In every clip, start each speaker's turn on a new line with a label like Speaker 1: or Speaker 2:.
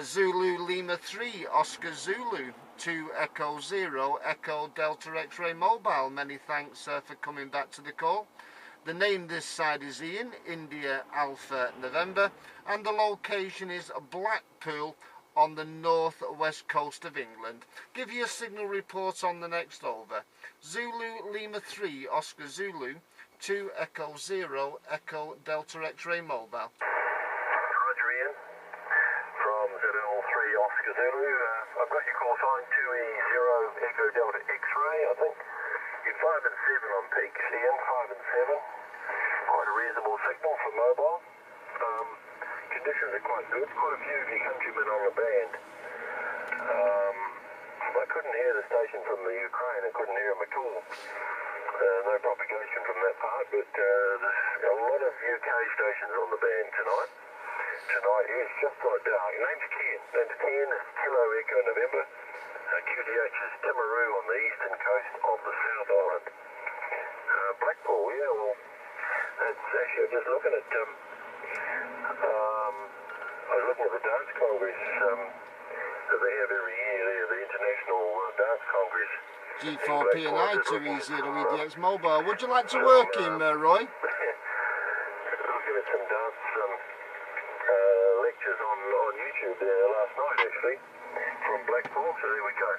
Speaker 1: Zulu Lima 3 Oscar Zulu 2 Echo 0 Echo Delta X-Ray Mobile. Many thanks for coming back to the call. The name this side is Ian, India Alpha November, and the location is Blackpool on the north-west coast of England. Give you a signal report on the next over. Zulu Lima 3 Oscar Zulu 2 Echo 0 Echo Delta X-Ray Mobile.
Speaker 2: Roger, Ian. From ZL3OZ Zulu. I've got your call sign 2E0 Echo Delta X-Ray, I think. You're 5 and 7 on peak, Ian, 5 and 7. Quite a reasonable signal for mobile. Conditions are quite good. Quite a few of your countrymen on the band. I couldn't hear the station from the Ukraine. I couldn't hear them at all. No propagation from that part, but there's a lot of UK stations on the band tonight. Tonight is just like dark. Name's Ken. Name's Ken, Kilo Echo November. QTH is Timaru on the eastern coast of the South Island. Blackpool, yeah, well, that's actually, I'm just looking at, I was looking at the Dance Congress that they have every year there, the International Dance Congress.
Speaker 1: G4P and I, too easy to EDX Mobile. Would you like to work him, Roy?
Speaker 2: Looking at some dance lectures on YouTube there last night, actually, from Blackpool, so there we go.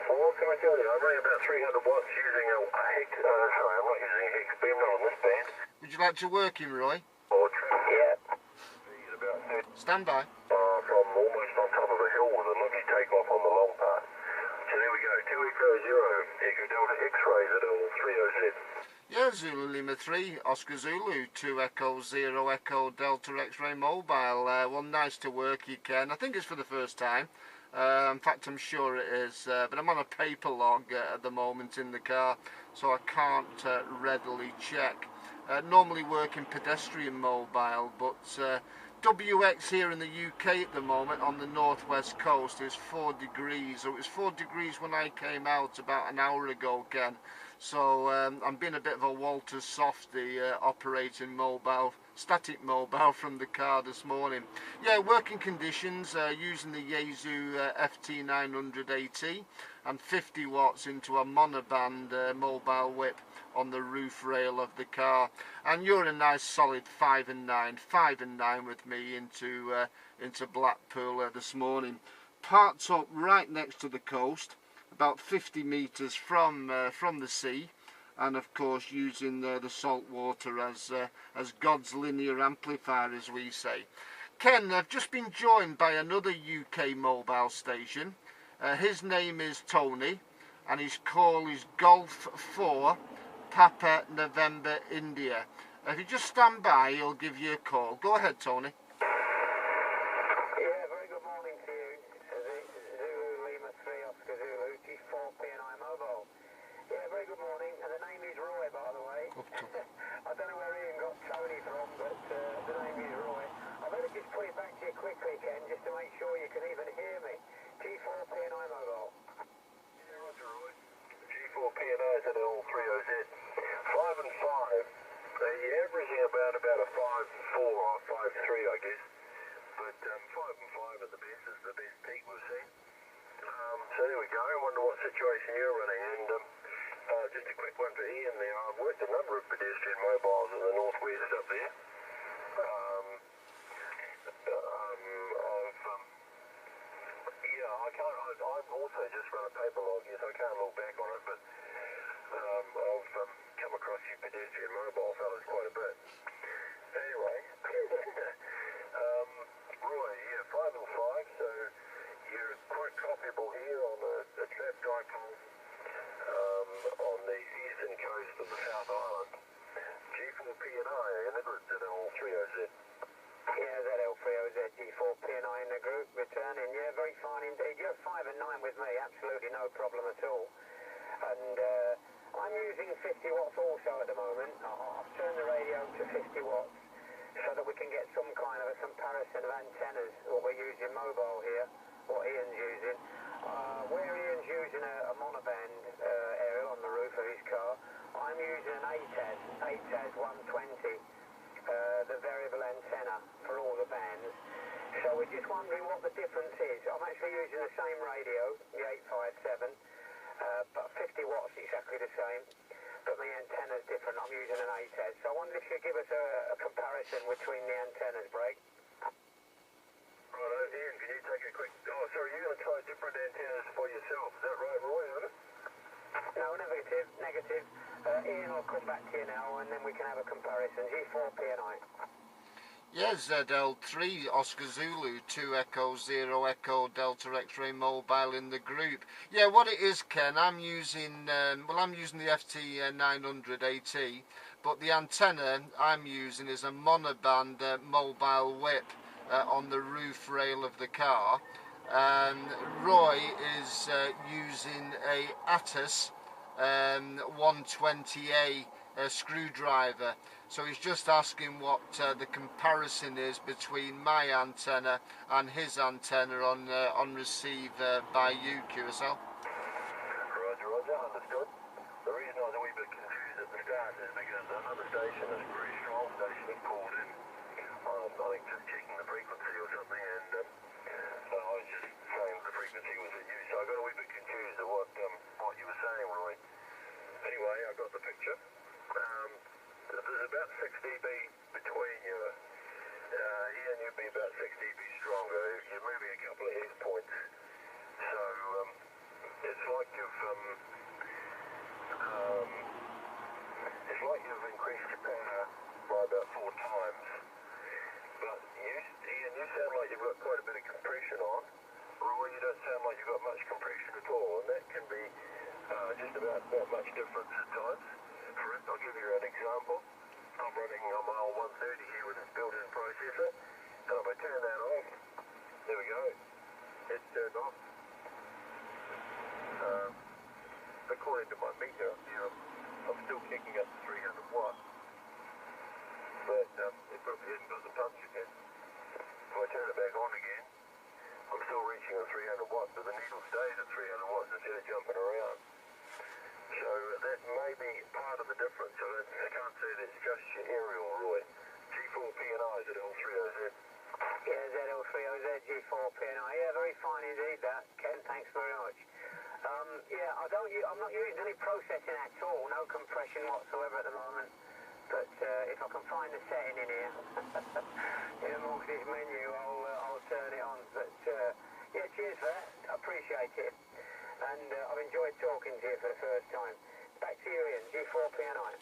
Speaker 2: Well, what can I tell you? I'm running about 300 watts using a hex, sorry, I'm not using a hex beam on this band.
Speaker 1: Would you like to work him, Roy?
Speaker 2: Yeah.
Speaker 1: Stand by.
Speaker 2: From almost on top of a hill with a lucky takeoff on the long path. So there we go, 2 Echo 0 Echo Delta X-Ray ZL3OZ.
Speaker 1: Yeah, Zulu Lima 3 Oscar Zulu 2 Echo 0 Echo Delta X-Ray Mobile. Well, nice to work you, Ken. I think it's for the first time. In fact, I'm sure it is, but I'm on a paper log at the moment in the car, so I can't readily check. Normally working pedestrian mobile, but WX here in the UK at the moment on the northwest coast is 4 degrees. So it was 4 degrees when I came out about an hour ago, Ken. So I'm being a bit of a Walter Softy operating mobile, static mobile from the car this morning. Yeah, working conditions using the Yaesu FT900 AT and 50 watts into a monoband mobile whip on the roof rail of the car, and you're a nice solid 5 and 9 with me into Blackpool this morning. Parked up right next to the coast, about 50 metres from the sea, and of course using the salt water as God's linear amplifier, as we say. Ken, I've just been joined by another UK mobile station. His name is Tony, and his call is Golf 4 Papa November India. If you just stand by, he'll give you a call. Go ahead, Tony.
Speaker 3: Yeah, very good morning to you. Zulu Lima 3 Oscar Zulu G4P and I Mobile. Yeah, very good morning. And the name is Roy, by the way. I don't know where Ian got Tony from, but the name is Roy. I better just put it back to you quickly, Ken, just to make sure you can even hear me. G4P and I Mobile.
Speaker 2: Yeah, Roger, Roy. G4P and I ZL3OZ. 5 and 5. You're averaging about a 5.4 or 5.3, I guess. But 5 and 5 at the best is the best peak we've seen. So there we go. I wonder what situation you're running. And just a quick one for Ian there. I've worked a number of pedestrian mobiles in the northwest up there. I've also just run a paper log here, so I can't look back on it, but I've come across you pedestrian mobile fellas quite a bit. Anyway, Roy, yeah, 5 and 5, so you're quite copyable here on a trap dipole on the eastern coast of the South Island. G4P and I in the group, ZL3OZ.
Speaker 3: Yeah, ZL3OZ G4P and I in the group, returning. Yeah, very fine indeed. You're 5 and 9 with me, absolutely no problem at all. And I'm using 50 watts also at the moment. I've turned the radio to 50 watts so that we can get some kind of a comparison of antennas, what we're using mobile here, what Ian's using. Where Ian's using a monoband aerial on the roof of his car, I'm using an ATAS 120 just wondering what the difference is. I'm actually using the same radio, the 857, but 50 watts exactly the same, but the antenna's different. I'm using an 8S, so I wonder if you could give us a comparison between the antennas, Brake.
Speaker 2: Right, Ian, can you take a quick... Oh, sorry, you're going to try different antennas for yourself. Is that right, Roy?
Speaker 3: No, negative, negative. Ian will come back to you now and then we can have a comparison. G4 PNI.
Speaker 1: Yeah, ZL3 Oscar Zulu 2 Echo 0 Echo Delta X-Ray Mobile in the group. Yeah, what it is, Ken, I'm using I'm using the FT900 AT, but the antenna I'm using is a monoband mobile whip on the roof rail of the car. Roy is using a Atus 120A screwdriver, so he's just asking what the comparison is between my antenna and his antenna on receive by you, QSL.
Speaker 2: Roger, Roger, understood. The reason I was a wee bit confused at the start is because another station, a very strong station, has called in. I think just checking the frequency or something, and I was just saying the frequency was at you, so I got a wee bit confused at what you were saying, Roy. Anyway, I got the picture. There's about 6 dB between you. Ian, you'd be about 6 dB stronger. You're moving a couple of hertz points. So it's like you've increased your power by about 4 times. But Ian, you sound like you've got quite a bit of compression on. Roy, you don't sound like you've got much compression at all, and that can be just about that much difference at times. For instance, I'll give you an example. I'm running on my old 130 here with this built-in processor, and if I turn that off, there we go, it's turned off. According to my meter here, I'm still kicking up to 300 watts, but it probably hasn't got the punch again. If I turn it back on again, I'm still reaching the 300 watts, but the needle stays at 300 watts instead of jumping around. So that may be part of the difference. So I can't say that it's just your aerial, Roy. G4 PNI, ZL3OZ.
Speaker 3: Yeah, ZL3OZ, G4 PNI. Yeah, very fine indeed that, Ken. Thanks very much. Yeah, I'm not using any processing at all, no compression whatsoever at the moment. But if I can find the setting in here, in amongst this menu, I'll turn it on. But yeah, cheers for that. I appreciate it. And I've enjoyed talking to you for the first time. Back to you, Ian, G4 PNI.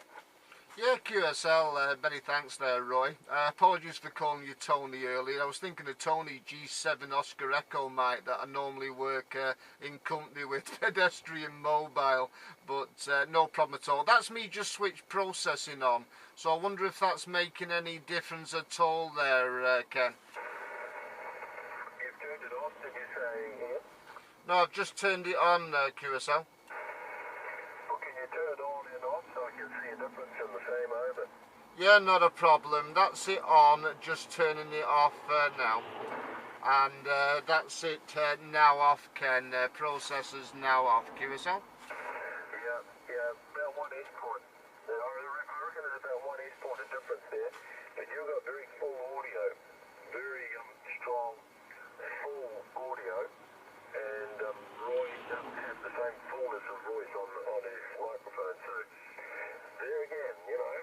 Speaker 1: Yeah, QSL, many thanks there, Roy. Apologies for calling you Tony earlier. I was thinking of Tony G7 Oscar Echo Mike that I normally work in company with, Pedestrian Mobile, but no problem at all. That's me just switched processing on, so I wonder if that's making any difference at all there, Ken.
Speaker 2: You've turned it off, did you say, Ian?
Speaker 1: No, I've just turned it on, QSL.
Speaker 2: Well, can you turn it on and off so I can see a difference in the same over?
Speaker 1: Yeah, not a problem. That's it on, just turning it off now. And that's it now off, Ken. Processor's now off. QSL?
Speaker 2: Yeah, about 1 inch point. I reckon there's about 1 inch point of difference there. But you've got very full audio, very strong, full audio. And Roy doesn't have the same fullness of voice on his microphone. So there again, you know,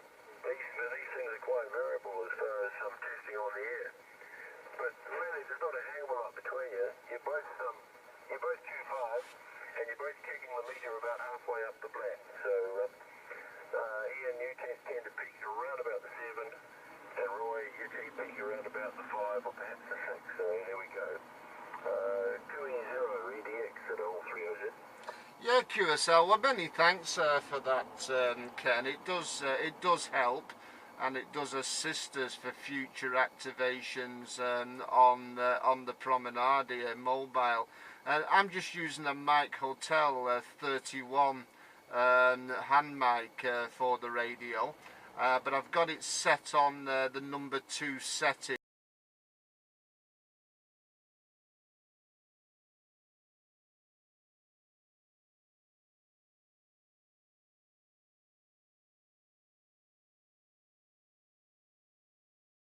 Speaker 2: these things are quite variable as far as some testing on the air. But really, there's not a hell of a lot between you. You're both 2.5, and you're both kicking the meter about halfway up the black. So Ian, you tend to peak around about the 7, and Roy, you peak around about the 5 or perhaps the 6. So there we go. 2E0 EDX at ZL3OZ.
Speaker 1: Yeah, QSL. Well, many thanks for that, Ken. It does help, and it does assist us for future activations on the Promenade mobile. I'm just using a Mic Hotel 31 hand mic for the radio, but I've got it set on the number 2 setting.